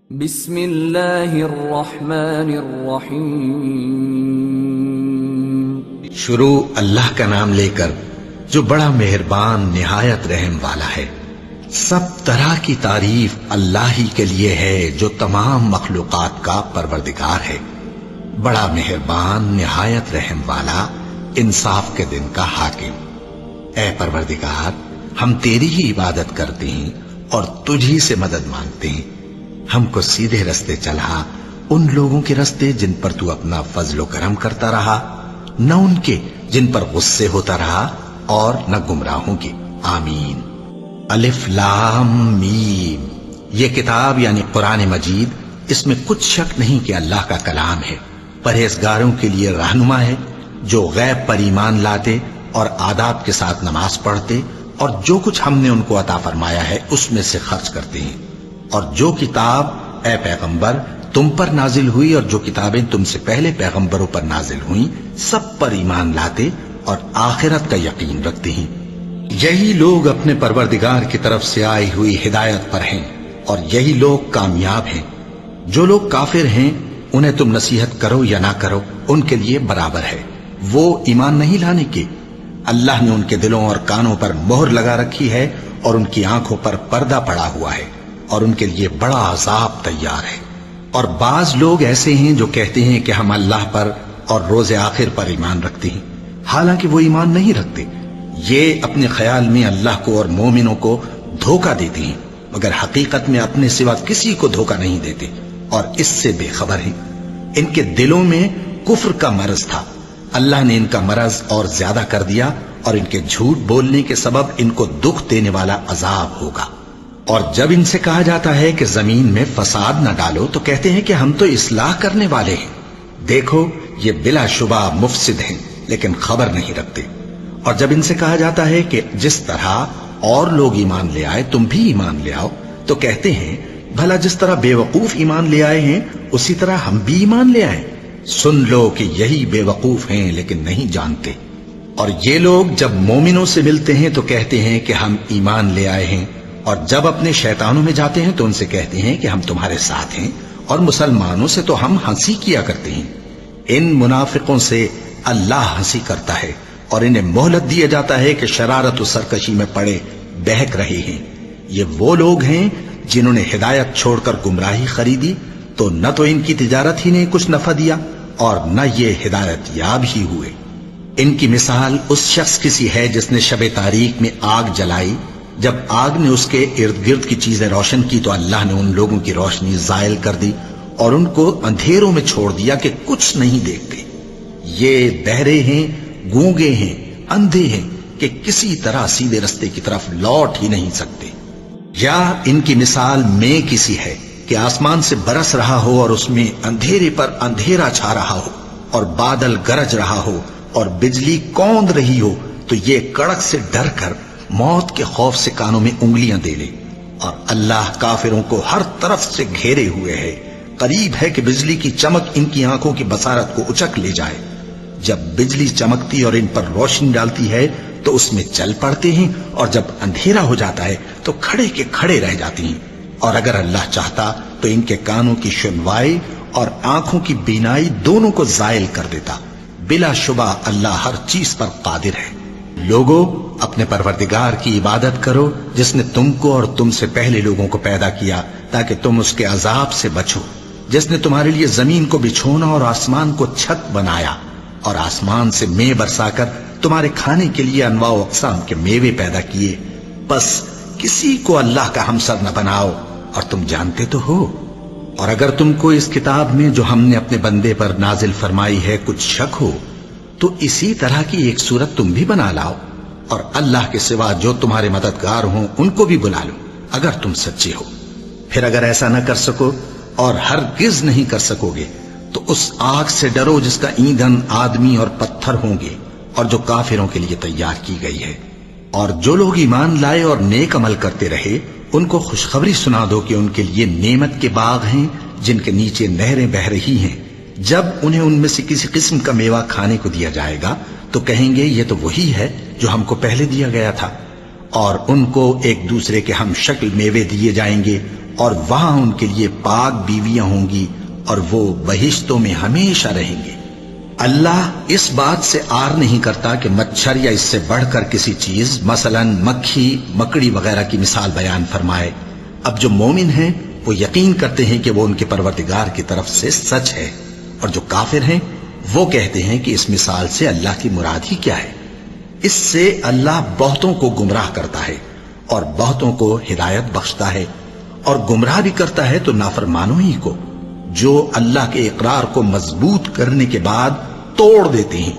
بسم اللہ الرحمن الرحیم۔ شروع اللہ کا نام لے کر جو بڑا مہربان نہایت رحم والا ہے۔ سب طرح کی تعریف اللہ ہی کے لیے ہے جو تمام مخلوقات کا پروردگار ہے، بڑا مہربان نہایت رحم والا، انصاف کے دن کا حاکم۔ اے پروردگار، ہم تیری ہی عبادت کرتے ہیں اور تجھی سے مدد مانگتے ہیں۔ ہم کو سیدھے رستے چلا، ان لوگوں کے رستے جن پر تو اپنا فضل و کرم کرتا رہا، نہ ان کے جن پر غصے ہوتا رہا، اور نہ گمراہوں کے۔ آمین۔ الف لام میم۔ یہ کتاب یعنی قرآن مجید، اس میں کچھ شک نہیں کہ اللہ کا کلام ہے، پرہیزگاروں کے لیے رہنما ہے، جو غیب پر ایمان لاتے اور آداب کے ساتھ نماز پڑھتے اور جو کچھ ہم نے ان کو عطا فرمایا ہے اس میں سے خرچ کرتے ہیں، اور جو کتاب اے پیغمبر تم پر نازل ہوئی اور جو کتابیں تم سے پہلے پیغمبروں پر نازل ہوئیں سب پر ایمان لاتے اور آخرت کا یقین رکھتے ہیں۔ یہی لوگ اپنے پروردگار کی طرف سے آئی ہوئی ہدایت پر ہیں اور یہی لوگ کامیاب ہیں۔ جو لوگ کافر ہیں انہیں تم نصیحت کرو یا نہ کرو ان کے لیے برابر ہے، وہ ایمان نہیں لانے کے۔ اللہ نے ان کے دلوں اور کانوں پر مہر لگا رکھی ہے اور ان کی آنکھوں پر پردہ پڑا ہوا ہے، اور ان کے لیے بڑا عذاب تیار ہے۔ اور بعض لوگ ایسے ہیں جو کہتے ہیں کہ ہم اللہ پر اور روز آخر پر ایمان رکھتے ہیں، حالانکہ وہ ایمان نہیں رکھتے۔ یہ اپنے خیال میں اللہ کو اور مومنوں کو دھوکہ دیتے ہیں، مگر حقیقت میں اپنے سوا کسی کو دھوکہ نہیں دیتے اور اس سے بے خبر ہیں۔ ان کے دلوں میں کفر کا مرض تھا، اللہ نے ان کا مرض اور زیادہ کر دیا، اور ان کے جھوٹ بولنے کے سبب ان کو دکھ دینے والا عذاب ہوگا۔ اور جب ان سے کہا جاتا ہے کہ زمین میں فساد نہ ڈالو تو کہتے ہیں کہ ہم تو اصلاح کرنے والے ہیں۔ دیکھو یہ بلا شبہ مفسد ہیں لیکن خبر نہیں رکھتے۔ اور جب ان سے کہا جاتا ہے کہ جس طرح اور لوگ ایمان لے آئے تم بھی ایمان لے آؤ تو کہتے ہیں بھلا جس طرح بے وقوف ایمان لے آئے ہیں اسی طرح ہم بھی ایمان لے آئیں۔ سن لو کہ یہی بے وقوف ہیں لیکن نہیں جانتے۔ اور یہ لوگ جب مومنوں سے ملتے ہیں تو کہتے ہیں کہ ہم ایمان لے آئے ہیں، اور جب اپنے شیطانوں میں جاتے ہیں تو ان سے کہتے ہیں کہ ہم تمہارے ساتھ ہیں، اور مسلمانوں سے تو ہم ہنسی کیا کرتے ہیں۔ ان منافقوں سے اللہ ہنسی کرتا ہے اور انہیں مہلت دیا جاتا ہے کہ شرارت و سرکشی میں پڑے بہک رہے ہیں۔ یہ وہ لوگ ہیں جنہوں نے ہدایت چھوڑ کر گمراہی خریدی، تو نہ تو ان کی تجارت ہی نے کچھ نفع دیا اور نہ یہ ہدایت یاب ہی ہوئے۔ ان کی مثال اس شخص کی سی ہے جس نے شب تاریک میں آگ جلائی، جب آگ نے اس کے ارد گرد کی چیزیں روشن کی تو اللہ نے ان لوگوں کی روشنی زائل کر دی اور ان کو اندھیروں میں چھوڑ دیا کہ کچھ نہیں دیکھتے۔ یہ بہرے ہیں، گونگے ہیں، اندھے ہیں کہ کسی طرح سیدھے رستے کی طرف لوٹ ہی نہیں سکتے۔ یا ان کی مثال میں کسی ہے کہ آسمان سے برس رہا ہو اور اس میں اندھیرے پر اندھیرا چھا رہا ہو اور بادل گرج رہا ہو اور بجلی کوند رہی ہو تو یہ کڑک سے ڈر کر موت کے خوف سے کانوں میں انگلیاں دے لے۔ اور اللہ کافروں کو ہر طرف سے گھیرے ہوئے ہے، قریب ہے کہ بجلی کی چمک ان کی آنکھوں کی بصارت کو اچک لے جائے۔ جب بجلی چمکتی اور ان پر روشنی ڈالتی ہے تو اس میں چل پڑتے ہیں، اور جب اندھیرا ہو جاتا ہے تو کھڑے کے کھڑے رہ جاتے ہیں۔ اور اگر اللہ چاہتا تو ان کے کانوں کی سنوائی اور آنکھوں کی بینائی دونوں کو زائل کر دیتا۔ بلا شبہ اللہ ہر چیز پر قادر ہے۔ لوگو اپنے پروردگار کی عبادت کرو جس نے تم کو اور تم سے پہلے لوگوں کو پیدا کیا تاکہ تم اس کے عذاب سے بچو، جس نے تمہارے لیے زمین کو بچھونا اور آسمان کو چھت بنایا، اور آسمان سے مے برسا کر تمہارے کھانے کے لیے انواع و اقسام کے میوے پیدا کیے۔ بس کسی کو اللہ کا ہمسر نہ بناؤ، اور تم جانتے تو ہو۔ اور اگر تم کو اس کتاب میں جو ہم نے اپنے بندے پر نازل فرمائی ہے کچھ شک ہو تو اسی طرح کی ایک صورت تم بھی بنا لاؤ، اور اللہ کے سوا جو تمہارے مددگار ہوں ان کو بھی بلا لو اگر تم سچے ہو۔ پھر اگر ایسا نہ کر سکو اور ہرگز نہیں کر سکو گے تو اس آگ سے ڈرو جس کا ایندھن آدمی اور پتھر ہوں گے اور جو کافروں کے لیے تیار کی گئی ہے۔ اور جو لوگ ایمان لائے اور نیک عمل کرتے رہے ان کو خوشخبری سنا دو کہ ان کے لیے نعمت کے باغ ہیں جن کے نیچے نہریں بہہ رہی ہیں۔ جب انہیں ان میں سے کسی قسم کا میوہ کھانے کو دیا جائے گا تو کہیں گے یہ تو وہی ہے جو ہم کو پہلے دیا گیا تھا، اور ان کو ایک دوسرے کے ہم شکل میوے دیے جائیں گے اور وہاں ان کے لیے پاک بیویاں ہوں گی اور وہ بہشتوں میں ہمیشہ رہیں گے۔ اللہ اس بات سے آر نہیں کرتا کہ مچھر یا اس سے بڑھ کر کسی چیز مثلا مکھی مکڑی وغیرہ کی مثال بیان فرمائے۔ اب جو مومن ہیں وہ یقین کرتے ہیں کہ وہ ان کے پروردگار کی طرف سے سچ ہے، اور جو کافر ہیں وہ کہتے ہیں کہ اس مثال سے اللہ کی مراد ہی کیا ہے۔ اس سے اللہ بہتوں کو گمراہ کرتا ہے اور بہتوں کو ہدایت بخشتا ہے، اور گمراہ بھی کرتا ہے تو نافرمانوں ہی کو، جو اللہ کے اقرار کو مضبوط کرنے کے بعد توڑ دیتے ہیں،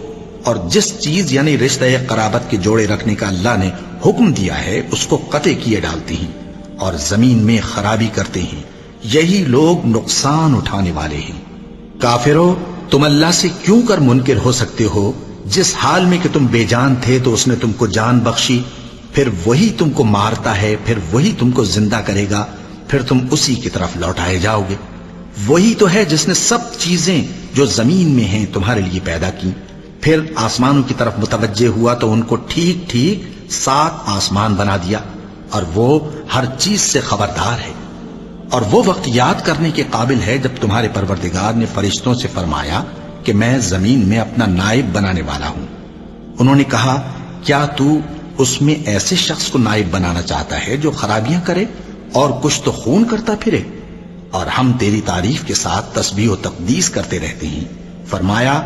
اور جس چیز یعنی رشتہ قرابت کے جوڑے رکھنے کا اللہ نے حکم دیا ہے اس کو قطع کیے ڈالتے ہیں اور زمین میں خرابی کرتے ہیں۔ یہی لوگ نقصان اٹھانے والے ہیں۔ کافرو، تم اللہ سے کیوں کر منکر ہو سکتے ہو؟ جس حال میں کہ تم بے جان تھے تو اس نے تم کو جان بخشی، پھر وہی تم کو مارتا ہے، پھر وہی تم کو زندہ کرے گا، پھر تم اسی کی طرف لوٹائے جاؤ گے۔ وہی تو ہے جس نے سب چیزیں جو زمین میں ہیں تمہارے لیے پیدا کی، پھر آسمانوں کی طرف متوجہ ہوا تو ان کو ٹھیک ٹھیک 7 آسمان بنا دیا، اور وہ ہر چیز سے خبردار ہے۔ اور وہ وقت یاد کرنے کے قابل ہے جب تمہارے پروردگار نے فرشتوں سے فرمایا کہ میں زمین میں اپنا نائب بنانے والا ہوں۔ انہوں نے کہا، کیا تو اس میں ایسے شخص کو نائب بنانا چاہتا ہے جو خرابیاں کرے اور کچھ تو خون کرتا پھرے؟ اور ہم تیری تعریف کے ساتھ تسبیح و تقدیس کرتے رہتے ہیں۔ فرمایا،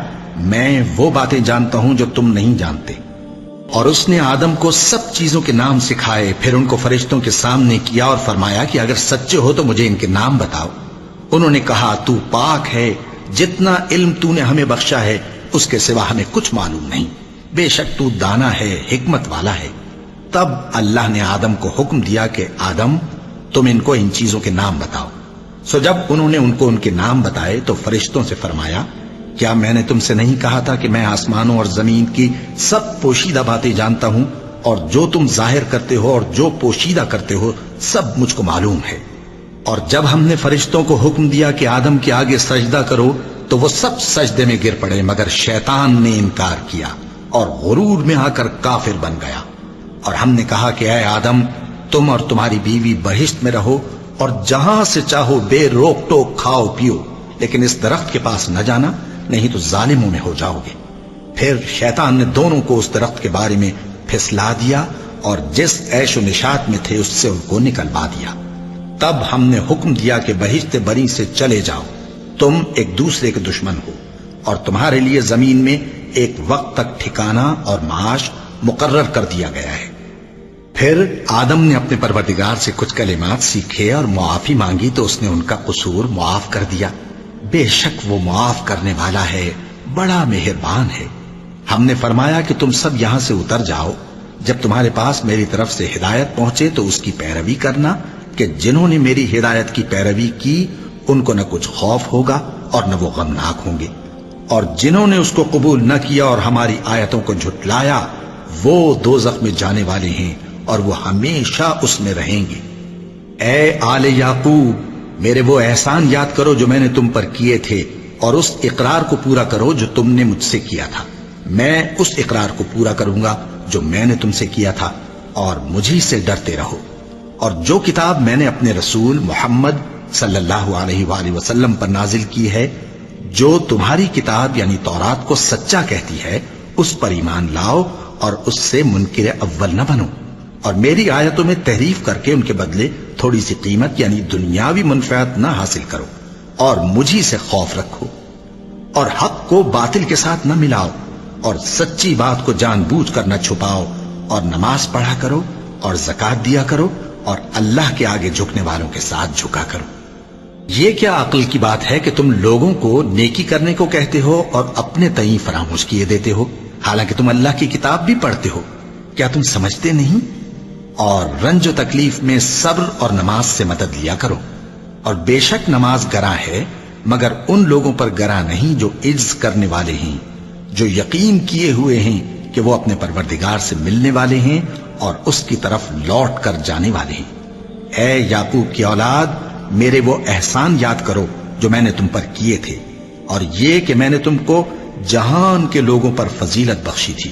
میں وہ باتیں جانتا ہوں جو تم نہیں جانتے۔ اور اس نے آدم کو سب چیزوں کے نام سکھائے، پھر ان کو فرشتوں کے سامنے کیا اور فرمایا کہ اگر سچے ہو تو مجھے ان کے نام بتاؤ۔ انہوں نے کہا، تو پاک ہے، جتنا علم تو نے ہمیں بخشا ہے اس کے سوا ہمیں کچھ معلوم نہیں، بے شک تو دانا ہے، حکمت والا ہے۔ تب اللہ نے آدم کو حکم دیا کہ آدم، تم ان کو ان چیزوں کے نام بتاؤ۔ سو جب انہوں نے ان کو ان کے نام بتائے تو فرشتوں سے فرمایا، کیا میں نے تم سے نہیں کہا تھا کہ میں آسمانوں اور زمین کی سب پوشیدہ باتیں جانتا ہوں، اور جو تم ظاہر کرتے ہو اور جو پوشیدہ کرتے ہو سب مجھ کو معلوم ہے۔ اور جب ہم نے فرشتوں کو حکم دیا کہ آدم کے آگے سجدہ کرو تو وہ سب سجدے میں گر پڑے، مگر شیطان نے انکار کیا اور غرور میں آ کر کافر بن گیا۔ اور ہم نے کہا کہ اے آدم، تم اور تمہاری بیوی بہشت میں رہو اور جہاں سے چاہو بے روک ٹوک کھاؤ پیو، لیکن اس درخت کے پاس نہ جانا، نہیں تو ظالموں میں ہو جاؤ گے۔ پھر شیطان نے دونوں کو اس درخت کے بارے میں پھسلا دیا اور جس عیش و نشاط میں تھے اس سے ان کو نکلوا دیا۔ تب ہم نے حکم دیا کہ بہشت بری سے چلے جاؤ، تم ایک دوسرے کے دشمن ہو، اور تمہارے لیے زمین میں ایک وقت تک ٹھکانہ اور معاش مقرر کر دیا گیا ہے۔ پھر آدم نے اپنے پروردگار سے کچھ کلمات سیکھے اور معافی مانگی تو اس نے ان کا قصور معاف کر دیا۔ بے شک وہ معاف کرنے والا ہے، بڑا مہربان ہے۔ ہم نے فرمایا کہ تم سب یہاں سے اتر جاؤ، جب تمہارے پاس میری طرف سے ہدایت پہنچے تو اس کی پیروی کرنا، کہ جنہوں نے میری ہدایت کی پیروی کی ان کو نہ کچھ خوف ہوگا اور نہ وہ غمناک ہوں گے، اور جنہوں نے اس کو قبول نہ کیا اور ہماری آیتوں کو جھٹلایا وہ دوزخ میں جانے والے ہیں اور وہ ہمیشہ اس میں رہیں گے۔ اے آل یعقوب، میرے وہ احسان یاد کرو جو میں نے تم پر کیے تھے، اور اس اقرار کو پورا کرو جو تم نے مجھ سے کیا تھا۔ میں اس اقرار کو پورا کروں گا جو میں نے تم سے کیا تھا، اور مجھی سے ڈرتے رہو۔ اور جو کتاب میں نے اپنے رسول محمد صلی اللہ علیہ وآلہ وسلم پر نازل کی ہے، جو تمہاری کتاب یعنی تورات کو سچا کہتی ہے، اس پر ایمان لاؤ اور اس سے منکر اول نہ بنو، اور میری آیتوں میں تحریف کر کے ان کے بدلے تھوڑی سی قیمت یعنی دنیاوی منفعت نہ حاصل کرو، اور مجھی سے خوف رکھو، اور حق کو باطل کے ساتھ نہ ملاؤ، اور سچی بات کو جان بوجھ کر نہ چھپاؤ، اور نماز پڑھا کرو اور زکوٰۃ دیا کرو، اور اللہ کے آگے جھکنے والوں کے ساتھ جھکا کرو۔ یہ کیا عقل کی بات ہے کہ تم لوگوں کو نیکی کرنے کو کہتے ہو اور اپنے تئیں فراموش کیے دیتے ہو، حالانکہ تم اللہ کی کتاب بھی پڑھتے ہو؟ کیا تم سمجھتے نہیں؟ اور رنج و تکلیف میں صبر اور نماز سے مدد لیا کرو، اور بے شک نماز گراں ہے، مگر ان لوگوں پر گراں نہیں جو عجز کرنے والے ہیں، جو یقین کیے ہوئے ہیں کہ وہ اپنے پروردگار سے ملنے والے ہیں اور اس کی طرف لوٹ کر جانے والے ہیں۔ اے یعقوب کی اولاد، میرے وہ احسان یاد کرو جو میں نے تم پر کیے تھے، اور یہ کہ میں نے تم کو جہان کے لوگوں پر فضیلت بخشی تھی،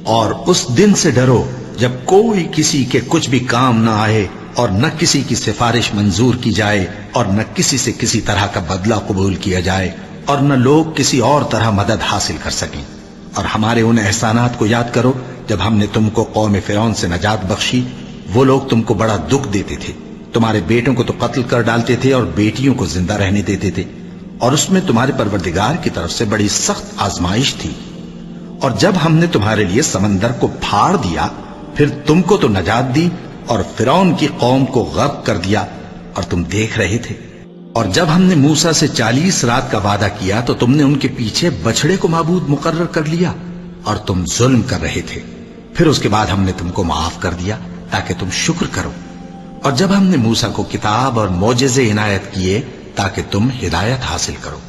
اور اس دن سے ڈرو جب کوئی کسی کے کچھ بھی کام نہ آئے اور نہ کسی کی سفارش منظور کی جائے اور نہ کسی سے کسی طرح کا بدلہ قبول کیا جائے اور نہ لوگ کسی اور طرح مدد حاصل کر سکیں۔ اور ہمارے ان احسانات کو یاد کرو جب ہم نے تم کو قوم فرعون سے نجات بخشی۔ وہ لوگ تم کو بڑا دکھ دیتے تھے، تمہارے بیٹوں کو تو قتل کر ڈالتے تھے اور بیٹیوں کو زندہ رہنے دیتے تھے، اور اس میں تمہارے پروردگار کی طرف سے بڑی سخت آزمائش تھی۔ اور جب ہم نے تمہارے لیے سمندر کو پھاڑ دیا، پھر تم کو تو نجات دی اور فرعون کی قوم کو غرق کر دیا، اور تم دیکھ رہے تھے۔ اور جب ہم نے موسیٰ سے 40 رات کا وعدہ کیا تو تم نے ان کے پیچھے بچڑے کو معبود مقرر کر لیا اور تم ظلم کر رہے تھے۔ پھر اس کے بعد ہم نے تم کو معاف کر دیا تاکہ تم شکر کرو۔ اور جب ہم نے موسیٰ کو کتاب اور معجزے عنایت کیے تاکہ تم ہدایت حاصل کرو۔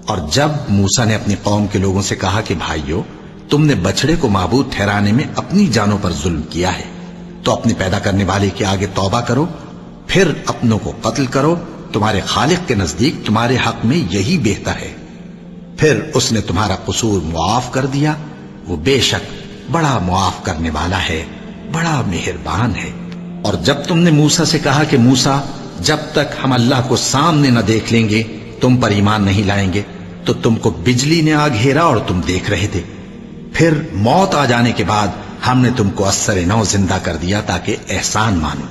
اور جب موسیٰ نے اپنی قوم کے لوگوں سے کہا کہ بھائیو، تم نے بچڑے کو معبود ٹھہرانے میں اپنی جانوں پر ظلم کیا ہے، تو اپنے پیدا کرنے والے کے آگے توبہ کرو، پھر اپنوں کو قتل کرو، تمہارے خالق کے نزدیک تمہارے حق میں یہی بہتر ہے۔ پھر اس نے تمہارا قصور معاف کر دیا، وہ بے شک بڑا معاف کرنے والا ہے، بڑا مہربان ہے۔ اور جب تم نے موسیٰ سے کہا کہ موسیٰ، جب تک ہم اللہ کو سامنے نہ دیکھ لیں گے تم پر ایمان نہیں لائیں گے، تو تم کو بجلی نے آ گھیرا اور تم دیکھ رہے تھے۔ پھر موت آ جانے کے بعد ہم نے تم کو اثر نو زندہ کر دیا تاکہ احسان مانو۔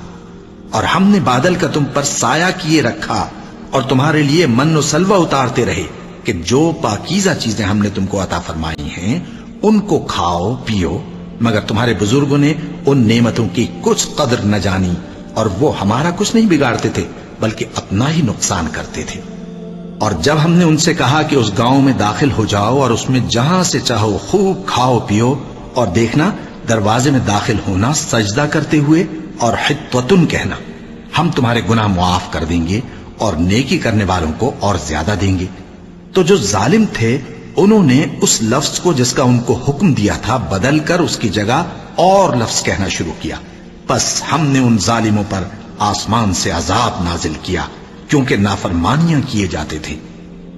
اور ہم نے بادل کا تم پر سایہ کیے رکھا اور تمہارے لیے من و سلوہ اتارتے رہے کہ جو پاکیزہ چیزیں ہم نے تم کو عطا فرمائی ہیں ان کو کھاؤ پیو، مگر تمہارے بزرگوں نے ان نعمتوں کی کچھ قدر نہ جانی، اور وہ ہمارا کچھ نہیں بگاڑتے تھے بلکہ اپنا ہی نقصان کرتے تھے۔ اور جب ہم نے ان سے کہا کہ اس گاؤں میں داخل ہو جاؤ اور اس میں جہاں سے چاہو خوب کھاؤ پیو، اور دیکھنا دروازے میں داخل ہونا سجدہ کرتے ہوئے اور حطوتن کہنا، ہم تمہارے گناہ معاف کر دیں گے اور نیکی کرنے والوں کو اور زیادہ دیں گے، تو جو ظالم تھے انہوں نے اس لفظ کو جس کا ان کو حکم دیا تھا بدل کر اس کی جگہ اور لفظ کہنا شروع کیا۔ پس ہم نے ان ظالموں پر آسمان سے عذاب نازل کیا کیونکہ نافرمانیاں کیے جاتے تھے۔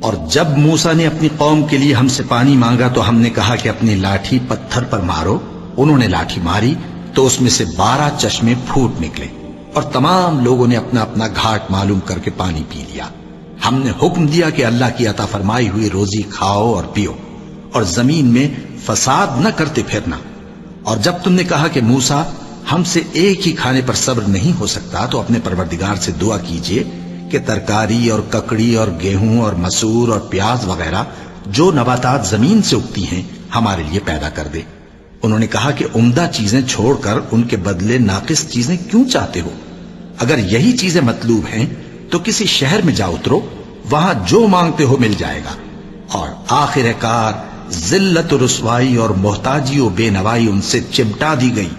اور جب موسیٰ نے اپنی قوم کے لیے ہم سے پانی مانگا تو ہم نے کہا کہ اپنی لاٹھی پتھر پر مارو۔ انہوں نے لاٹھی ماری تو اس میں سے 12 چشمے پھوٹ نکلے، اور تمام لوگوں نے اپنا اپنا گھاٹ معلوم کر کے پانی پی لیا۔ ہم نے حکم دیا کہ اللہ کی عطا فرمائی ہوئی روزی کھاؤ اور پیو، اور زمین میں فساد نہ کرتے پھرنا۔ اور جب تم نے کہا کہ موسیٰ، ہم سے ایک ہی کھانے پر صبر نہیں ہو سکتا، تو اپنے پروردگار سے دعا کیجئے کہ ترکاری اور ککڑی اور گیہوں اور مسور اور پیاز وغیرہ جو نباتات زمین سے اگتی ہیں ہمارے لیے پیدا کر دے۔ انہوں نے کہا کہ عمدہ چیزیں چھوڑ کر ان کے بدلے ناقص چیزیں کیوں چاہتے ہو؟ اگر یہی چیزیں مطلوب ہیں تو کسی شہر میں جا اترو، وہاں جو مانگتے ہو مل جائے گا۔ اور آخر کار ذلت و رسوائی اور محتاجی و بے نوائی ان سے چمٹا دی گئی،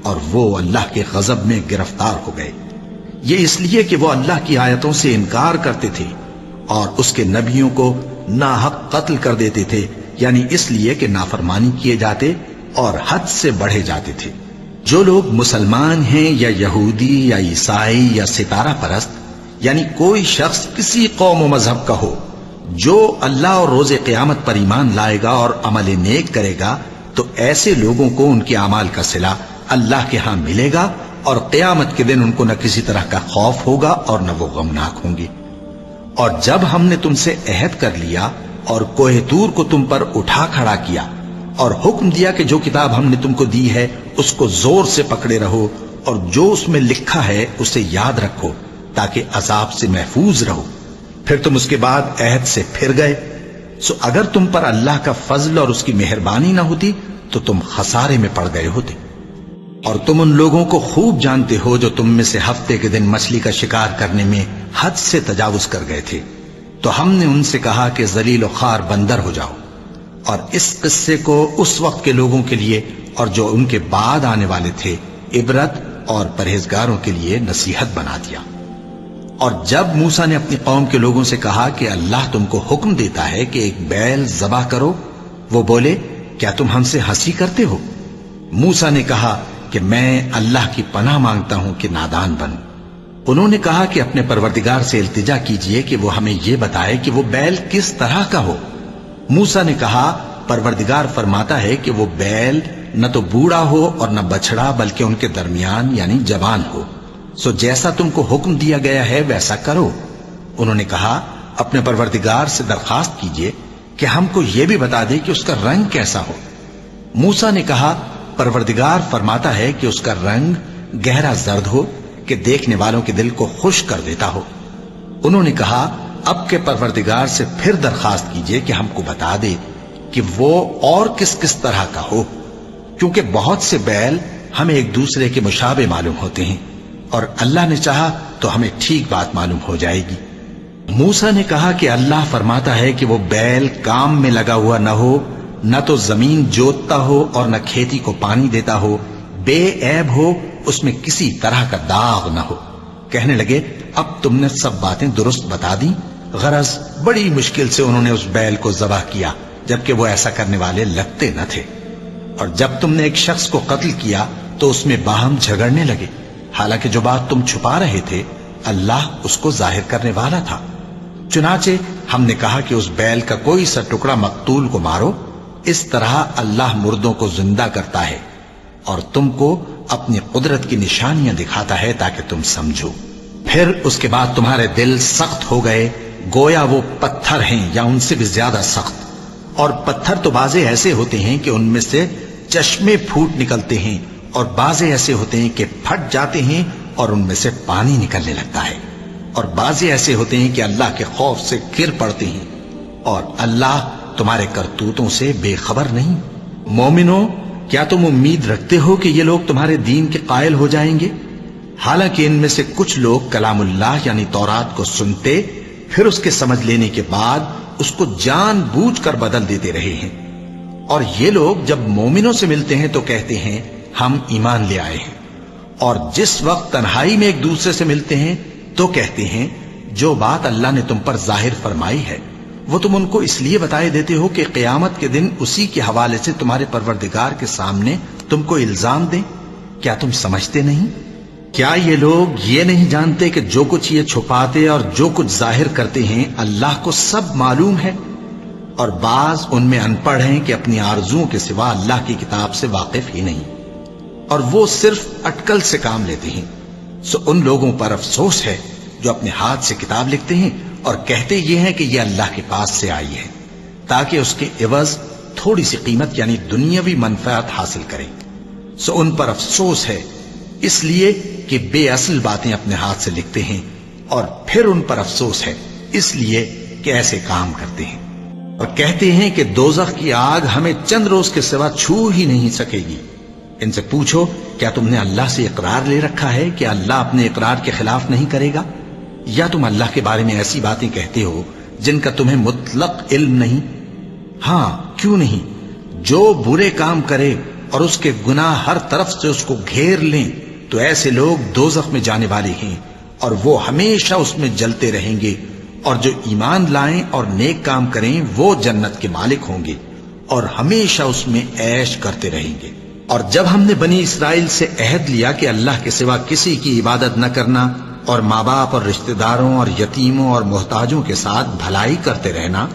اور وہ اللہ کے غضب میں گرفتار ہو گئے۔ یہ اس لیے کہ وہ اللہ کی آیتوں سے انکار کرتے تھے اور اس کے نبیوں کو ناحق قتل کر دیتے تھے، یعنی اس لیے کہ نافرمانی کیے جاتے اور حد سے بڑھے جاتے تھے۔ جو لوگ مسلمان ہیں یا یہودی یا عیسائی یا ستارہ پرست، یعنی کوئی شخص کسی قوم و مذہب کا ہو، جو اللہ اور روز قیامت پر ایمان لائے گا اور عمل نیک کرے گا، تو ایسے لوگوں کو ان کے اعمال کا صلہ اللہ کے ہاں ملے گا، اور قیامت کے دن ان کو نہ کسی طرح کا خوف ہوگا اور نہ وہ غمناک ہوں گے۔ اور جب ہم نے تم سے عہد کر لیا اور کوہ طور کو تم پر اٹھا کھڑا کیا اور حکم دیا کہ جو کتاب ہم نے تم کو دی ہے اس کو زور سے پکڑے رہو، اور جو اس میں لکھا ہے اسے یاد رکھو تاکہ عذاب سے محفوظ رہو، پھر تم اس کے بعد عہد سے پھر گئے، سو اگر تم پر اللہ کا فضل اور اس کی مہربانی نہ ہوتی تو تم خسارے میں پڑ گئے ہوتے۔ اور تم ان لوگوں کو خوب جانتے ہو جو تم میں سے ہفتے کے دن مچھلی کا شکار کرنے میں حد سے تجاوز کر گئے تھے، تو ہم نے ان سے کہا کہ ذلیل و خوار بندر ہو جاؤ، اور اس قصے کو اس وقت کے لوگوں کے لیے اور جو ان کے بعد آنے والے تھے عبرت اور پرہیزگاروں کے لیے نصیحت بنا دیا۔ اور جب موسیٰ نے اپنی قوم کے لوگوں سے کہا کہ اللہ تم کو حکم دیتا ہے کہ ایک بیل ذبح کرو، وہ بولے کیا تم ہم سے ہنسی کرتے ہو؟ موسیٰ نے کہا کہ میں اللہ کی پناہ مانگتا ہوں کہ نادان بنوں۔ انہوں نے کہا کہ اپنے پروردگار سے التجا کیجئے کہ وہ ہمیں یہ بتائے کہ وہ بیل کس طرح کا ہو۔ موسیٰ نے کہا پروردگار فرماتا ہے کہ وہ بیل نہ تو بوڑھا ہو اور نہ بچڑا، بلکہ ان کے درمیان یعنی جوان ہو، سو جیسا تم کو حکم دیا گیا ہے ویسا کرو۔ انہوں نے کہا اپنے پروردگار سے درخواست کیجئے کہ ہم کو یہ بھی بتا دے کہ اس کا رنگ کیسا ہو۔ موسیٰ نے کہا پروردگار فرماتا ہے کہ اس کا رنگ گہرا زرد ہو کہ دیکھنے والوں کے دل کو خوش کر دیتا ہو۔ انہوں نے کہا اب کے پروردگار سے پھر درخواست کیجئے کہ ہم کو بتا دے کہ وہ اور کس کس طرح کا ہو، کیونکہ بہت سے بیل ہمیں ایک دوسرے کے مشابہ معلوم ہوتے ہیں، اور اللہ نے چاہا تو ہمیں ٹھیک بات معلوم ہو جائے گی۔ موسیٰ نے کہا کہ اللہ فرماتا ہے کہ وہ بیل کام میں لگا ہوا نہ ہو، نہ تو زمین جوتتا ہو اور نہ کھیتی کو پانی دیتا ہو، بے عیب ہو، اس میں کسی طرح کا داغ نہ ہو۔ کہنے لگے اب تم نے سب باتیں درست بتا دی۔ غرض بڑی مشکل سے انہوں نے اس بیل کو ذبح کیا، جبکہ وہ ایسا کرنے والے لگتے نہ تھے۔ اور جب تم نے ایک شخص کو قتل کیا تو اس میں باہم جھگڑنے لگے، حالانکہ جو بات تم چھپا رہے تھے اللہ اس کو ظاہر کرنے والا تھا۔ چنانچہ ہم نے کہا کہ اس بیل کا کوئی سا ٹکڑا مقتول کو مارو، اس طرح اللہ مردوں کو زندہ کرتا ہے اور تم کو اپنی قدرت کی نشانیاں دکھاتا ہے تاکہ تم سمجھو۔ پھر اس کے بعد تمہارے دل سخت ہو گئے گویا وہ پتھر ہیں یا ان سے بھی زیادہ سخت، اور پتھر تو بعضے ایسے ہوتے ہیں کہ ان میں سے چشمے پھوٹ نکلتے ہیں، اور بعضے ایسے ہوتے ہیں کہ پھٹ جاتے ہیں اور ان میں سے پانی نکلنے لگتا ہے، اور بعضے ایسے ہوتے ہیں کہ اللہ کے خوف سے گر پڑتے ہیں، اور اللہ تمہارے کرتوتوں سے بے خبر نہیں۔ مومنو، کیا تم امید رکھتے ہو کہ یہ لوگ تمہارے دین کے قائل ہو جائیں گے؟ حالانکہ ان میں سے کچھ لوگ کلام اللہ یعنی تورات کو سنتے پھر اس کے سمجھ لینے کے بعد اس کو جان بوجھ کر بدل دیتے رہے ہیں، اور یہ لوگ جب مومنوں سے ملتے ہیں تو کہتے ہیں ہم ایمان لے آئے ہیں، اور جس وقت تنہائی میں ایک دوسرے سے ملتے ہیں تو کہتے ہیں جو بات اللہ نے تم پر ظاہر فرمائی ہے وہ تم ان کو اس لیے بتائے دیتے ہو کہ قیامت کے دن اسی کے حوالے سے تمہارے پروردگار کے سامنے تم کو الزام دیں۔ کیا تم سمجھتے نہیں؟ کیا یہ لوگ یہ نہیں جانتے کہ جو کچھ یہ چھپاتے اور جو کچھ ظاہر کرتے ہیں اللہ کو سب معلوم ہے؟ اور بعض ان میں ان پڑھ ہیں کہ اپنی آرزوؤں کے سوا اللہ کی کتاب سے واقف ہی نہیں، اور وہ صرف اٹکل سے کام لیتے ہیں۔ سو ان لوگوں پر افسوس ہے جو اپنے ہاتھ سے کتاب لکھتے ہیں اور کہتے یہ ہیں کہ یہ اللہ کے پاس سے آئی ہے تاکہ اس کے عوض تھوڑی سی قیمت یعنی دنیاوی منفعت حاصل کریں۔ سو ان پر افسوس ہے اس لیے کہ بے اصل باتیں اپنے ہاتھ سے لکھتے ہیں، اور پھر ان پر افسوس ہے اس لیے کہ ایسے کام کرتے ہیں، اور کہتے ہیں کہ دوزخ کی آگ ہمیں چند روز کے سوا چھو ہی نہیں سکے گی۔ ان سے پوچھو کیا تم نے اللہ سے اقرار لے رکھا ہے کہ اللہ اپنے اقرار کے خلاف نہیں کرے گا؟ یا تم اللہ کے بارے میں ایسی باتیں کہتے ہو جن کا تمہیں مطلق علم نہیں؟ ہاں کیوں نہیں، جو برے کام کرے اور اس کے گناہ ہر طرف سے اس کو گھیر لیں تو ایسے لوگ دوزخ میں جانے والے ہیں، اور وہ ہمیشہ اس میں جلتے رہیں گے، اور جو ایمان لائیں اور نیک کام کریں وہ جنت کے مالک ہوں گے اور ہمیشہ اس میں عیش کرتے رہیں گے۔ اور جب ہم نے بنی اسرائیل سے عہد لیا کہ اللہ کے سوا کسی کی عبادت نہ کرنا، اور ماں باپ اور رشتہ داروں اور یتیموں اور محتاجوں کے ساتھ بھلائی کرتے رہنا،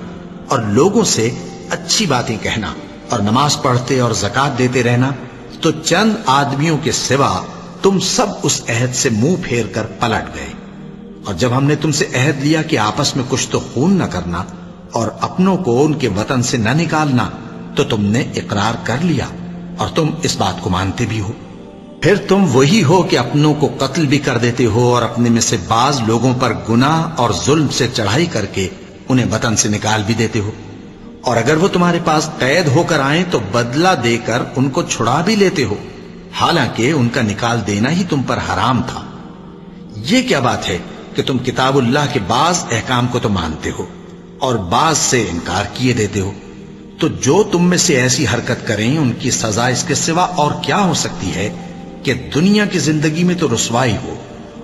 اور لوگوں سے اچھی باتیں کہنا، اور نماز پڑھتے اور زکوٰۃ دیتے رہنا، تو چند آدمیوں کے سوا تم سب اس عہد سے منہ پھیر کر پلٹ گئے۔ اور جب ہم نے تم سے عہد لیا کہ آپس میں کچھ تو خون نہ کرنا اور اپنوں کو ان کے وطن سے نہ نکالنا، تو تم نے اقرار کر لیا اور تم اس بات کو مانتے بھی ہو۔ پھر تم وہی ہو کہ اپنوں کو قتل بھی کر دیتے ہو اور اپنے میں سے بعض لوگوں پر گناہ اور ظلم سے چڑھائی کر کے انہیں وطن سے نکال بھی دیتے ہو، اور اگر وہ تمہارے پاس قید ہو کر آئیں تو بدلہ دے کر ان کو چھڑا بھی لیتے ہو، حالانکہ ان کا نکال دینا ہی تم پر حرام تھا۔ یہ کیا بات ہے کہ تم کتاب اللہ کے بعض احکام کو تو مانتے ہو اور بعض سے انکار کیے دیتے ہو؟ تو جو تم میں سے ایسی حرکت کریں ان کی سزا اس کے سوا اور کیا ہو سکتی ہے کہ دنیا کی زندگی میں تو رسوائی ہو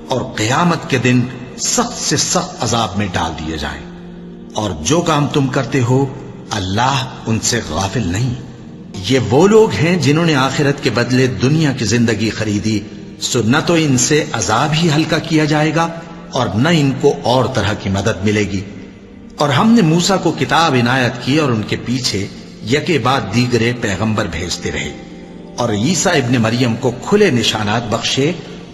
اور قیامت کے دن سخت سے سخت عذاب میں ڈال دیے جائیں۔ اور جو کام تم کرتے ہو اللہ ان سے غافل نہیں۔ یہ وہ لوگ ہیں جنہوں نے آخرت کے بدلے دنیا کی زندگی خریدی، سو نہ تو ان سے عذاب ہی ہلکا کیا جائے گا اور نہ ان کو اور طرح کی مدد ملے گی۔ اور ہم نے موسیٰ کو کتاب عنایت کی اور ان کے پیچھے یکے بعد دیگرے پیغمبر بھیجتے رہے، اور عیسیٰ ابن مریم کو کھلے نشانات بخشے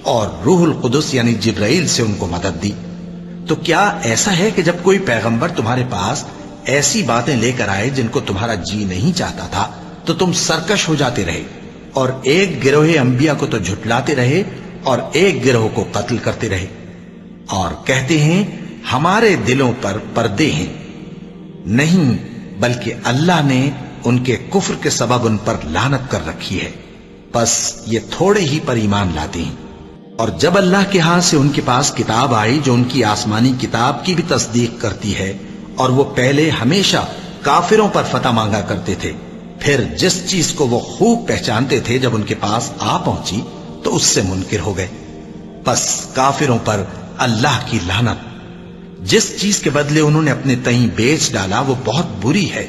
اور روح القدس یعنی جبرائیل سے ان کو مدد دی۔ تو کیا ایسا ہے کہ جب کوئی پیغمبر تمہارے پاس ایسی باتیں لے کر آئے جن کو تمہارا جی نہیں چاہتا تھا تو تم سرکش ہو جاتے رہے، اور ایک گروہ انبیاء کو تو جھٹلاتے رہے اور ایک گروہ کو قتل کرتے رہے، اور کہتے ہیں ہمارے دلوں پر پردے ہیں؟ نہیں، بلکہ اللہ نے ان کے کفر کے سبب ان پر لعنت کر رکھی ہے، بس یہ تھوڑے ہی پر ایمان لاتے ہیں۔ اور جب اللہ کے ہاں سے ان کے پاس کتاب آئی جو ان کی آسمانی کتاب کی بھی تصدیق کرتی ہے، اور وہ پہلے ہمیشہ کافروں پر فتح مانگا کرتے تھے، پھر جس چیز کو وہ خوب پہچانتے تھے جب ان کے پاس آ پہنچی تو اس سے منکر ہو گئے، بس کافروں پر اللہ کی لعنت۔ جس چیز کے بدلے انہوں نے اپنے تئیں بیچ ڈالا وہ بہت بری ہے،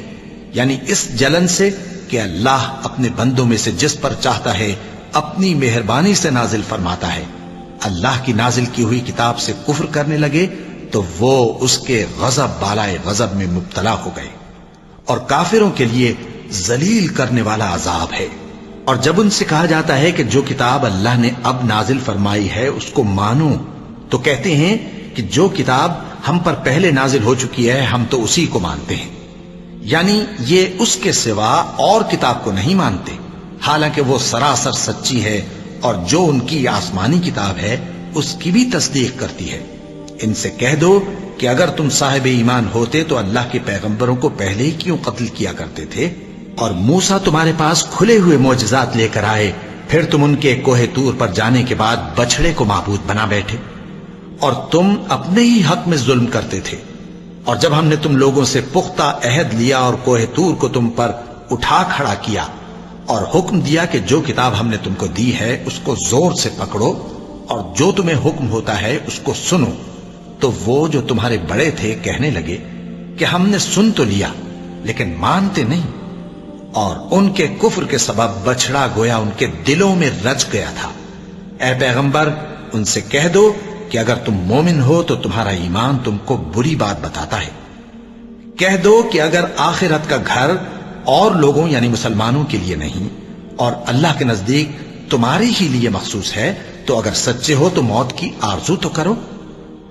یعنی اس جلن سے کہ اللہ اپنے بندوں میں سے جس پر چاہتا ہے اپنی مہربانی سے نازل فرماتا ہے۔ اللہ کی نازل کی ہوئی کتاب سے کفر کرنے لگے تو وہ اس کے غضب بالائے غضب میں مبتلا ہو گئے، اور کافروں کے لیے ذلیل کرنے والا عذاب ہے۔ اور جب ان سے کہا جاتا ہے کہ جو کتاب اللہ نے اب نازل فرمائی ہے اس کو مانو، تو کہتے ہیں کہ جو کتاب ہم پر پہلے نازل ہو چکی ہے ہم تو اسی کو مانتے ہیں، یعنی یہ اس کے سوا اور کتاب کو نہیں مانتے، حالانکہ وہ سراسر سچی ہے، اور جو ان کی آسمانی کتاب ہے اس کی بھی تصدیق کرتی ہے۔ ان سے کہہ دو کہ اگر تم صاحب ایمان ہوتے تو اللہ کے پیغمبروں کو پہلے ہی کیوں قتل کیا کرتے تھے؟ اور موسیٰ تمہارے پاس کھلے ہوئے معجزات لے کر آئے، پھر تم ان کے کوہ طور پر جانے کے بعد بچڑے کو معبود بنا بیٹھے، اور تم اپنے ہی حق میں ظلم کرتے تھے۔ اور جب ہم نے تم لوگوں سے پختہ عہد لیا اور کوہ طور کو تم پر اٹھا کھڑا کیا، اور حکم دیا کہ جو کتاب ہم نے تم کو دی ہے اس کو زور سے پکڑو، اور جو تمہیں حکم ہوتا ہے اس کو سنو، تو وہ جو تمہارے بڑے تھے کہنے لگے کہ ہم نے سن تو لیا لیکن مانتے نہیں، اور ان کے کفر کے سبب بچڑا گویا ان کے دلوں میں رچ گیا تھا۔ اے پیغمبر، ان سے کہہ دو کہ اگر تم مومن ہو تو تمہارا ایمان تم کو بری بات بتاتا ہے۔ کہہ دو کہ اگر آخرت کا گھر اور لوگوں یعنی مسلمانوں کے لیے نہیں اور اللہ کے نزدیک تمہارے ہی لیے مخصوص ہے تو اگر سچے ہو تو موت کی آرزو تو کرو،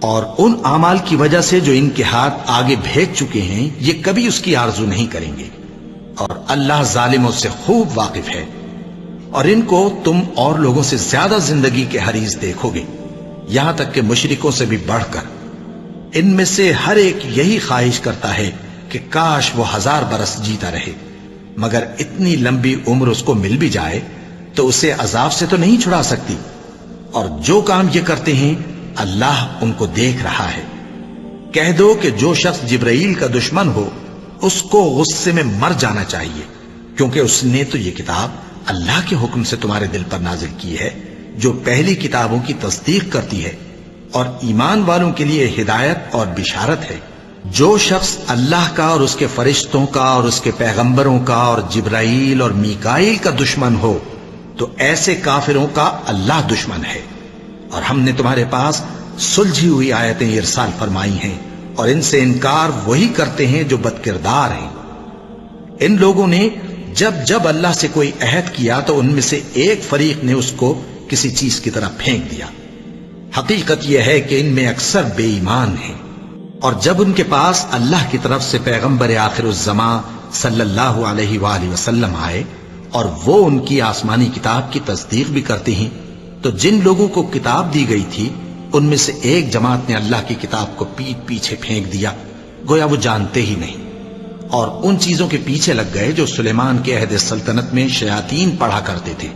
اور ان اعمال کی وجہ سے جو ان کے ہاتھ آگے بھیج چکے ہیں یہ کبھی اس کی آرزو نہیں کریں گے، اور اللہ ظالموں سے خوب واقف ہے۔ اور ان کو تم اور لوگوں سے زیادہ زندگی کے حریص دیکھو گے، یہاں تک کہ مشرکوں سے بھی بڑھ کر۔ ان میں سے ہر ایک یہی خواہش کرتا ہے کہ کاش وہ 1000 برس جیتا رہے، مگر اتنی لمبی عمر اس کو مل بھی جائے تو اسے عذاب سے تو نہیں چھڑا سکتی، اور جو کام یہ کرتے ہیں اللہ ان کو دیکھ رہا ہے۔ کہہ دو کہ جو شخص جبرائیل کا دشمن ہو اس کو غصے میں مر جانا چاہیے، کیونکہ اس نے تو یہ کتاب اللہ کے حکم سے تمہارے دل پر نازل کی ہے جو پہلی کتابوں کی تصدیق کرتی ہے، اور ایمان والوں کے لیے ہدایت اور بشارت ہے۔ جو شخص اللہ کا اور اس کے فرشتوں کا اور اس کے پیغمبروں کا اور جبرائیل اور میکائیل کا دشمن ہو تو ایسے کافروں کا اللہ دشمن ہے۔ اور ہم نے تمہارے پاس سلجھی ہوئی آیتیں ارسال فرمائی ہیں، اور ان سے انکار وہی کرتے ہیں جو بد کردار ہیں۔ ان لوگوں نے جب اللہ سے کوئی عہد کیا تو ان میں سے ایک فریق نے اس کو کسی چیز کی طرح پھینک دیا۔ حقیقت یہ ہے کہ ان میں اکثر بے ایمان ہیں، اور جب ان کے پاس اللہ کی طرف سے پیغمبر آخر الزماں صلی اللہ علیہ وآلہ وسلم آئے اور وہ ان کی آسمانی کتاب کی تصدیق بھی کرتے ہیں، تو جن لوگوں کو کتاب دی گئی تھی ان میں سے ایک جماعت نے اللہ کی کتاب کو پیٹ پیچھے پھینک دیا، گویا وہ جانتے ہی نہیں، اور ان چیزوں کے پیچھے لگ گئے جو سلیمان کے عہد سلطنت میں شیاطین پڑھا کرتے تھے۔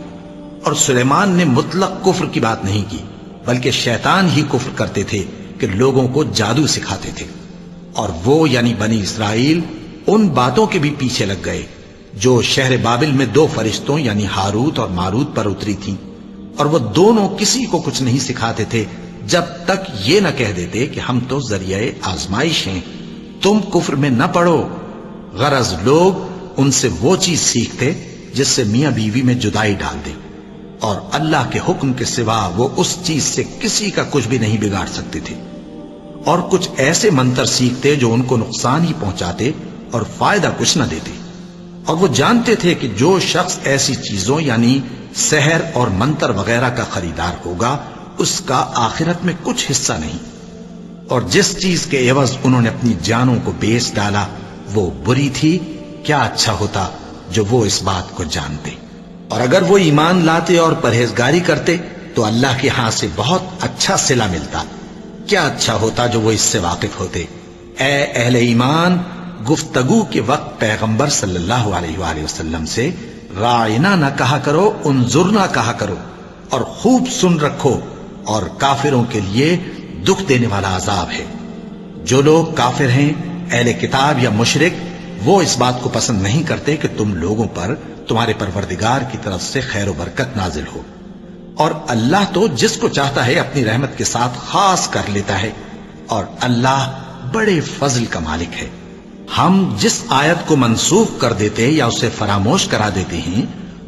اور سلیمان نے مطلق کفر کی بات نہیں کی، بلکہ شیطان ہی کفر کرتے تھے کہ لوگوں کو جادو سکھاتے تھے، اور وہ یعنی بنی اسرائیل ان باتوں کے بھی پیچھے لگ گئے جو شہر بابل میں 2 فرشتوں یعنی ہاروت اور ماروت پر اتری تھیں، اور وہ دونوں کسی کو کچھ نہیں سکھاتے تھے جب تک یہ نہ کہہ دیتے کہ ہم تو ذریعہ آزمائش ہیں، تم کفر میں نہ پڑو۔ غرض لوگ ان سے وہ چیز سیکھتے جس سے میاں بیوی میں جدائی ڈال دے، اور اللہ کے حکم کے سوا وہ اس چیز سے کسی کا کچھ بھی نہیں بگاڑ سکتے تھے، اور کچھ ایسے منتر سیکھتے جو ان کو نقصان ہی پہنچاتے اور فائدہ کچھ نہ دیتے۔ اور وہ جانتے تھے کہ جو شخص ایسی چیزوں یعنی سحر اور منتر وغیرہ کا خریدار ہوگا اس کا آخرت میں کچھ حصہ نہیں، اور جس چیز کے عوض انہوں نے اپنی جانوں کو بیچ ڈالا وہ بری تھی، کیا اچھا ہوتا جو وہ اس بات کو جانتے۔ اور اگر وہ ایمان لاتے اور پرہیزگاری کرتے تو اللہ کے ہاں سے بہت اچھا صلہ ملتا، کیا اچھا ہوتا جو وہ اس سے واقف ہوتے۔ اے اہل ایمان، گفتگو کے وقت پیغمبر صلی اللہ علیہ وآلہ وسلم سے راعنا نہ کہا کرو، انظرنا کہا کرو، اور خوب سن رکھو، اور کافروں کے لیے دکھ دینے والا عذاب ہے۔ جو لوگ کافر ہیں، اہل کتاب یا مشرک، وہ اس بات کو پسند نہیں کرتے کہ تم لوگوں پر تمہارے پروردگار کی طرف سے خیر و برکت نازل ہو، اور اللہ تو جس کو چاہتا ہے اپنی رحمت کے ساتھ خاص کر لیتا ہے، اور اللہ بڑے فضل کا مالک ہے۔ ہم جس آیت کو منسوخ کر دیتے یا اسے فراموش کرا دیتے ہیں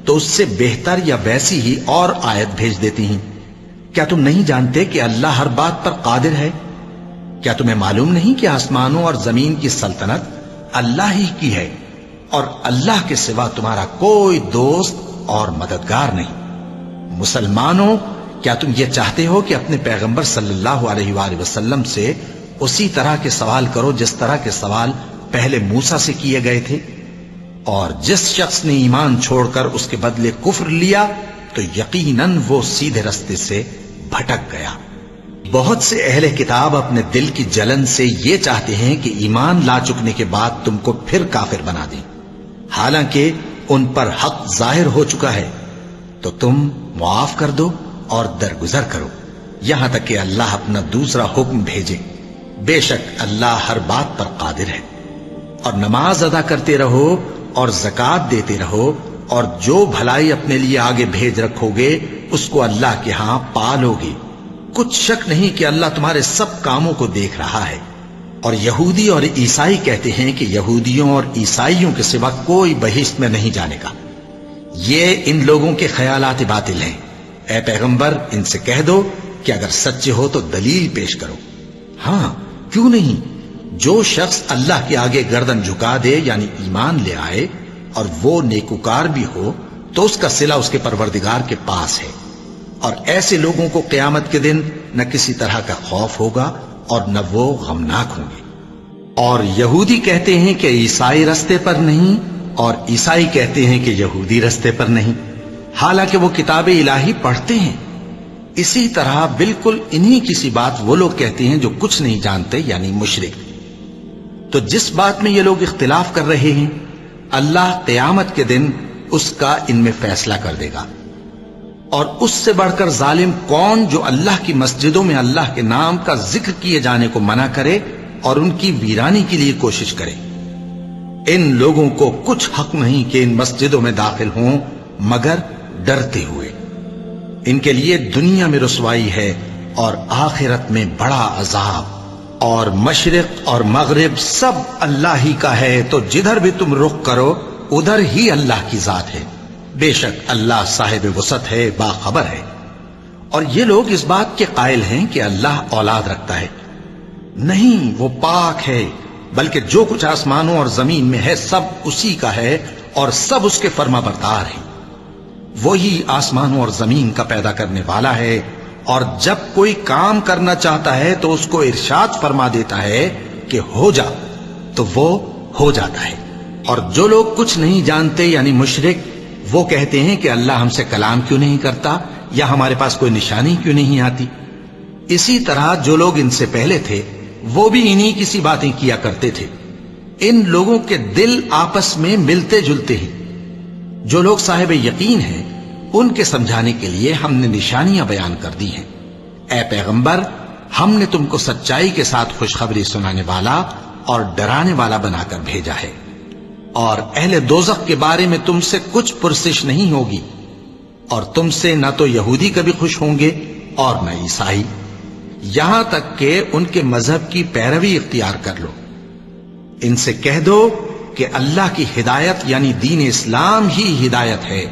تو اس سے بہتر یا ویسی ہی اور آیت بھیج دیتی ہیں۔ کیا تم نہیں جانتے کہ اللہ ہر بات پر قادر ہے؟ کیا تمہیں معلوم نہیں کہ آسمانوں اور زمین کی سلطنت اللہ ہی کی ہے، اور اللہ کے سوا تمہارا کوئی دوست اور مددگار نہیں؟ مسلمانوں، کیا تم یہ چاہتے ہو کہ اپنے پیغمبر صلی اللہ علیہ وآلہ وسلم سے اسی طرح کے سوال کرو جس طرح کے سوال پہلے موسیٰ سے کیے گئے تھے؟ اور جس شخص نے ایمان چھوڑ کر اس کے بدلے کفر لیا تو یقیناً وہ سیدھے رستے سے بھٹک گیا۔ بہت سے اہل کتاب اپنے دل کی جلن سے یہ چاہتے ہیں کہ ایمان لا چکنے کے بعد تم کو پھر کافر بنا دیں، حالانکہ ان پر حق ظاہر ہو چکا ہے، تو تم معاف کر دو اور درگزر کرو یہاں تک کہ اللہ اپنا دوسرا حکم بھیجے۔ بے شک اللہ ہر بات پر قادر ہے۔ اور نماز ادا کرتے رہو اور زکوٰۃ دیتے رہو، اور جو بھلائی اپنے لیے آگے بھیج رکھو گے اس کو اللہ کے ہاں پالو گے۔ کچھ شک نہیں کہ اللہ تمہارے سب کاموں کو دیکھ رہا ہے۔ اور یہودی اور عیسائی کہتے ہیں کہ یہودیوں اور عیسائیوں کے سوا کوئی بہشت میں نہیں جانے کا۔ یہ ان لوگوں کے خیالات باطل ہیں۔ اے پیغمبر، ان سے کہہ دو کہ اگر سچے ہو تو دلیل پیش کرو۔ ہاں، کیوں نہیں؟ جو شخص اللہ کے آگے گردن جھکا دے، یعنی ایمان لے آئے، اور وہ نیکوکار بھی ہو، تو اس کا صلہ اس کے پروردگار کے پاس ہے۔ اور ایسے لوگوں کو قیامت کے دن نہ کسی طرح کا خوف ہوگا اور نہ وہ غمناک ہوں گے۔ اور یہودی کہتے ہیں کہ عیسائی رستے پر نہیں، اور عیسائی کہتے ہیں کہ یہودی رستے پر نہیں، حالانکہ وہ کتاب الہی پڑھتے ہیں۔ اسی طرح بالکل انہی کسی بات وہ لوگ کہتے ہیں جو کچھ نہیں جانتے، یعنی مشرک۔ تو جس بات میں یہ لوگ اختلاف کر رہے ہیں، اللہ قیامت کے دن اس کا ان میں فیصلہ کر دے گا۔ اور اس سے بڑھ کر ظالم کون جو اللہ کی مسجدوں میں اللہ کے نام کا ذکر کیے جانے کو منع کرے اور ان کی ویرانی کے لیے کوشش کرے۔ ان لوگوں کو کچھ حق نہیں کہ ان مسجدوں میں داخل ہوں مگر ڈرتے ہوئے۔ ان کے لیے دنیا میں رسوائی ہے اور آخرت میں بڑا عذاب۔ اور مشرق اور مغرب سب اللہ ہی کا ہے، تو جدھر بھی تم رخ کرو ادھر ہی اللہ کی ذات ہے۔ بے شک اللہ صاحب وسعت ہے، باخبر ہے۔ اور یہ لوگ اس بات کے قائل ہیں کہ اللہ اولاد رکھتا ہے۔ نہیں، وہ پاک ہے، بلکہ جو کچھ آسمانوں اور زمین میں ہے سب اسی کا ہے، اور سب اس کے فرما بردار ہیں۔ وہی آسمانوں اور زمین کا پیدا کرنے والا ہے، اور جب کوئی کام کرنا چاہتا ہے تو اس کو ارشاد فرما دیتا ہے کہ ہو جا، تو وہ ہو جاتا ہے۔ اور جو لوگ کچھ نہیں جانتے، یعنی مشرک، وہ کہتے ہیں کہ اللہ ہم سے کلام کیوں نہیں کرتا، یا ہمارے پاس کوئی نشانی کیوں نہیں آتی۔ اسی طرح جو لوگ ان سے پہلے تھے وہ بھی انہی کسی باتیں کیا کرتے تھے۔ ان لوگوں کے دل آپس میں ملتے جلتے ہیں۔ جو لوگ صاحب یقین ہیں ان کے سمجھانے کے لیے ہم نے نشانیاں بیان کر دی ہیں۔ اے پیغمبر، ہم نے تم کو سچائی کے ساتھ خوشخبری سنانے والا اور ڈرانے والا بنا کر بھیجا ہے۔ اور اہل دوزخ کے بارے میں تم سے کچھ پرسش نہیں ہوگی، اور تم سے نہ تو یہودی کبھی خوش ہوں گے اور نہ عیسائی، یہاں تک کہ ان کے مذہب کی پیروی اختیار کر لو۔ ان سے کہہ دو کہ اللہ کی ہدایت یعنی دین اسلام ہی ہدایت ہے۔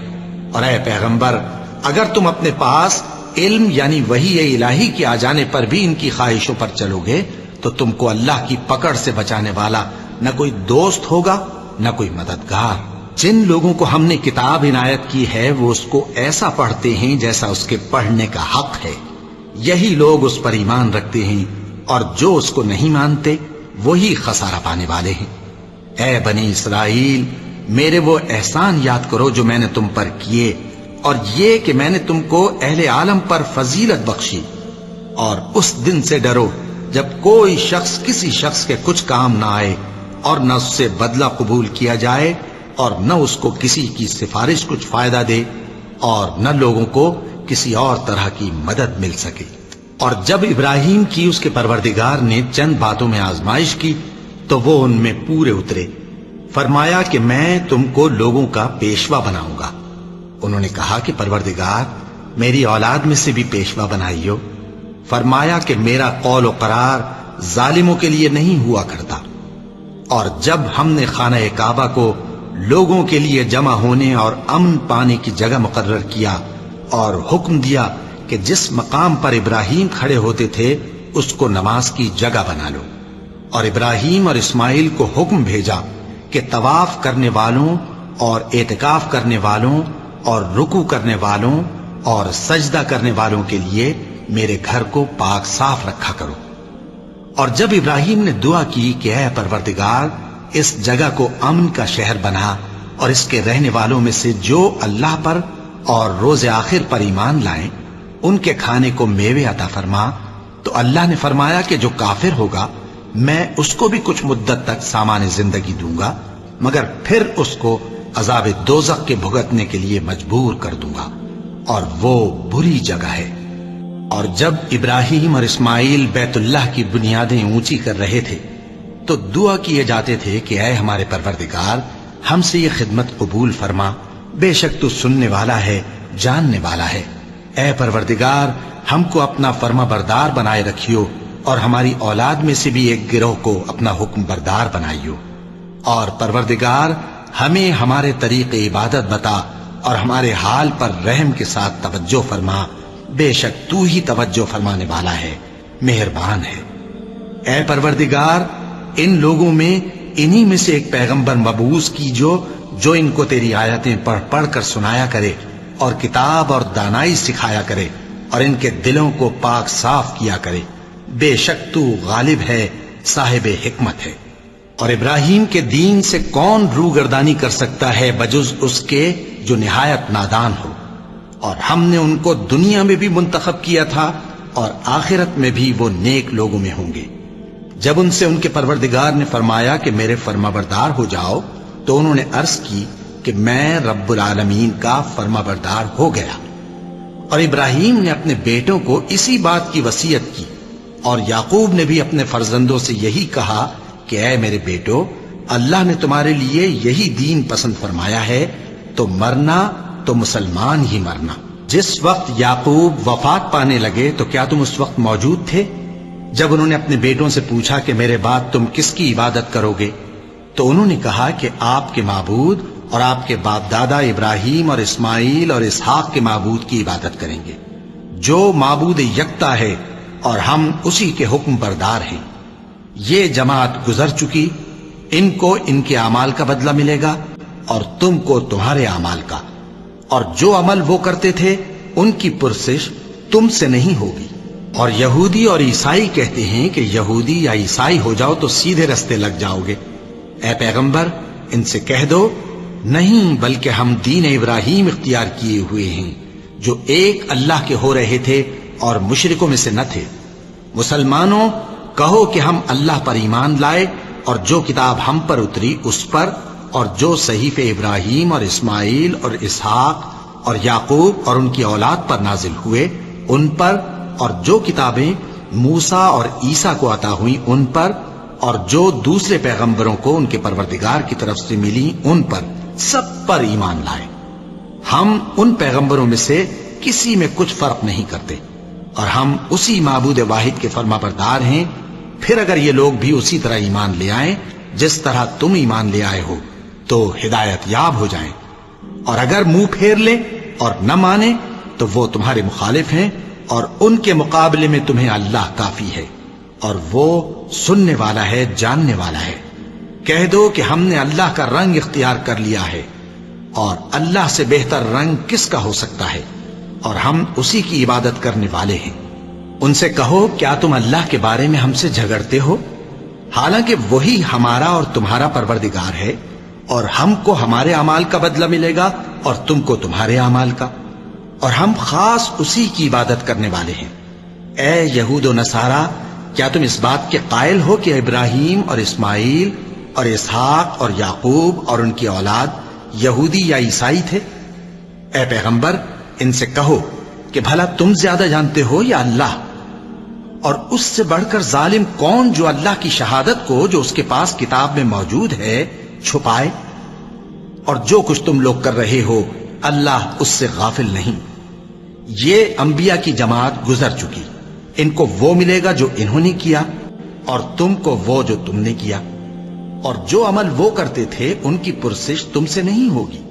اور اے پیغمبر، اگر تم اپنے پاس علم یعنی وحی الہی کے آ جانے پر بھی ان کی خواہشوں پر چلو گے تو تم کو اللہ کی پکڑ سے بچانے والا نہ کوئی دوست ہوگا نہ کوئی مددگار۔ جن لوگوں کو ہم نے کتاب عنایت کی ہے وہ اس کو ایسا پڑھتے ہیں جیسا اس کے پڑھنے کا حق ہے، یہی لوگ اس پر ایمان رکھتے ہیں، اور جو اس کو نہیں مانتے وہی خسارہ پانے والے ہیں۔ اے بنی اسرائیل، میرے وہ احسان یاد کرو جو میں نے تم پر کیے، اور یہ کہ میں نے تم کو اہل عالم پر فضیلت بخشی، اور اس دن سے ڈرو جب کوئی شخص کسی شخص کے کچھ کام نہ آئے، اور نہ اس سے بدلہ قبول کیا جائے، اور نہ اس کو کسی کی سفارش کچھ فائدہ دے، اور نہ لوگوں کو کسی اور طرح کی مدد مل سکے۔ اور جب ابراہیم کی اس کے پروردگار نے چند باتوں میں آزمائش کی تو وہ ان میں پورے اترے۔ فرمایا کہ میں تم کو لوگوں کا پیشوا بناؤں گا۔ انہوں نے کہا کہ پروردگار، میری اولاد میں سے بھی پیشوا بنائیو۔ فرمایا کہ میرا قول و قرار ظالموں کے لیے نہیں ہوا کرتا۔ اور جب ہم نے خانہ کعبہ کو لوگوں کے لیے جمع ہونے اور امن پانے کی جگہ مقرر کیا، اور حکم دیا کہ جس مقام پر ابراہیم کھڑے ہوتے تھے اس کو نماز کی جگہ بنا لو، اور ابراہیم اور اسماعیل کو حکم بھیجا کہ طواف کرنے والوں اور اعتکاف کرنے والوں اور رکوع کرنے والوں اور سجدہ کرنے والوں کے لیے میرے گھر کو پاک صاف رکھا کرو۔ اور جب ابراہیم نے دعا کی کہ اے پروردگار، اس جگہ کو امن کا شہر بنا، اور اس کے رہنے والوں میں سے جو اللہ پر اور روز آخر پر ایمان لائیں ان کے کھانے کو میوے عطا فرما، تو اللہ نے فرمایا کہ جو کافر ہوگا میں اس کو بھی کچھ مدت تک سامان زندگی دوں گا، مگر پھر اس کو عذاب دوزخ کے بھگتنے کے لیے مجبور کر دوں گا، اور وہ بری جگہ ہے۔ اور جب ابراہیم اور اسماعیل بیت اللہ کی بنیادیں اونچی کر رہے تھے تو دعا کیے جاتے تھے کہ اے ہمارے پروردگار، ہم سے یہ خدمت قبول فرما، بے شک تو سننے والا ہے، جاننے والا ہے۔ اے پروردگار، ہم کو اپنا فرما بردار بنائے رکھیو، اور ہماری اولاد میں سے بھی ایک گروہ کو اپنا حکم بردار بنائیو۔ اور پروردگار، ہمیں ہمارے طریق عبادت بتا، اور ہمارے حال پر رحم کے ساتھ توجہ فرما، بے شک تو ہی توجہ فرمانے والا ہے، مہربان ہے۔ اے پروردگار، ان لوگوں میں انہی میں سے ایک پیغمبر مبعوث کی جو ان کو تیری آیتیں پڑھ پڑھ کر سنایا کرے، اور کتاب اور دانائی سکھایا کرے، اور ان کے دلوں کو پاک صاف کیا کرے، بے شک تو غالب ہے، صاحب حکمت ہے۔ اور ابراہیم کے دین سے کون روگردانی کر سکتا ہے بجز اس کے جو نہایت نادان ہو؟ اور ہم نے ان کو دنیا میں بھی منتخب کیا تھا، اور آخرت میں بھی وہ نیک لوگوں میں ہوں گے۔ جب ان سے ان کے پروردگار نے فرمایا کہ میرے فرما بردار ہو جاؤ، تو انہوں نے عرض کی کہ میں رب العالمین کا فرما بردار ہو گیا۔ اور ابراہیم نے اپنے بیٹوں کو اسی بات کی وصیت کی، اور یعقوب نے بھی اپنے فرزندوں سے یہی کہا کہ اے میرے بیٹو، اللہ نے تمہارے لیے یہی دین پسند فرمایا ہے، تو مرنا تو مسلمان ہی مرنا۔ جس وقت یعقوب وفات پانے لگے تو کیا تم اس وقت موجود تھے جب انہوں نے اپنے بیٹوں سے پوچھا کہ میرے بعد تم کس کی عبادت کرو گے؟ تو انہوں نے کہا کہ آپ کے معبود اور آپ کے باپ دادا ابراہیم اور اسماعیل اور اسحاق کے معبود کی عبادت کریں گے، جو معبود یکتا ہے، اور ہم اسی کے حکم بردار ہیں۔ یہ جماعت گزر چکی، ان کو ان کے اعمال کا بدلہ ملے گا، اور تم کو تمہارے اعمال کا، اور جو عمل وہ کرتے تھے ان کی پرسش تم سے نہیں ہوگی۔ اور یہودی اور عیسائی کہتے ہیں کہ یہودی یا عیسائی ہو جاؤ تو سیدھے رستے لگ جاؤ گے۔ اے پیغمبر، ان سے کہہ دو، نہیں، بلکہ ہم دین ابراہیم اختیار کیے ہوئے ہیں، جو ایک اللہ کے ہو رہے تھے اور مشرکوں میں سے نہ تھے۔ مسلمانوں، کہو کہ ہم اللہ پر ایمان لائے، اور جو کتاب ہم پر اتری اس پر، اور جو صحیفے ابراہیم اور اسماعیل اور اسحاق اور یعقوب اور ان کی اولاد پر نازل ہوئے ان پر، اور جو کتابیں موسیٰ اور عیسیٰ کو عطا ہوئیں ان پر، اور جو دوسرے پیغمبروں کو ان کے پروردگار کی طرف سے ملی ان پر، سب پر ایمان لائے۔ ہم ان پیغمبروں میں سے کسی میں کچھ فرق نہیں کرتے، اور ہم اسی معبود واحد کے فرما بردار ہیں۔ پھر اگر یہ لوگ بھی اسی طرح ایمان لے آئیں جس طرح تم ایمان لے آئے ہو تو ہدایت یاب ہو جائیں، اور اگر منہ پھیر لیں اور نہ مانے تو وہ تمہارے مخالف ہیں، اور ان کے مقابلے میں تمہیں اللہ کافی ہے، اور وہ سننے والا ہے، جاننے والا ہے۔ کہہ دو کہ ہم نے اللہ کا رنگ اختیار کر لیا ہے، اور اللہ سے بہتر رنگ کس کا ہو سکتا ہے، اور ہم اسی کی عبادت کرنے والے ہیں۔ ان سے کہو کیا تم اللہ کے بارے میں ہم سے جھگڑتے ہو، حالانکہ وہی ہمارا اور تمہارا پروردگار ہے، اور ہم کو ہمارے اعمال کا بدلہ ملے گا اور تم کو تمہارے اعمال کا، اور ہم خاص اسی کی عبادت کرنے والے ہیں۔ اے یہود و نصارا، کیا تم اس بات کے قائل ہو کہ ابراہیم اور اسماعیل اور اسحاق اور یعقوب اور ان کی اولاد یہودی یا عیسائی تھے؟ اے پیغمبر، ان سے کہو کہ بھلا تم زیادہ جانتے ہو یا اللہ؟ اور اس سے بڑھ کر ظالم کون جو اللہ کی شہادت کو جو اس کے پاس کتاب میں موجود ہے چھپائے؟ اور جو کچھ تم لوگ کر رہے ہو اللہ اس سے غافل نہیں۔ یہ انبیاء کی جماعت گزر چکی، ان کو وہ ملے گا جو انہوں نے کیا، اور تم کو وہ جو تم نے کیا، اور جو عمل وہ کرتے تھے ان کی پرسش تم سے نہیں ہوگی۔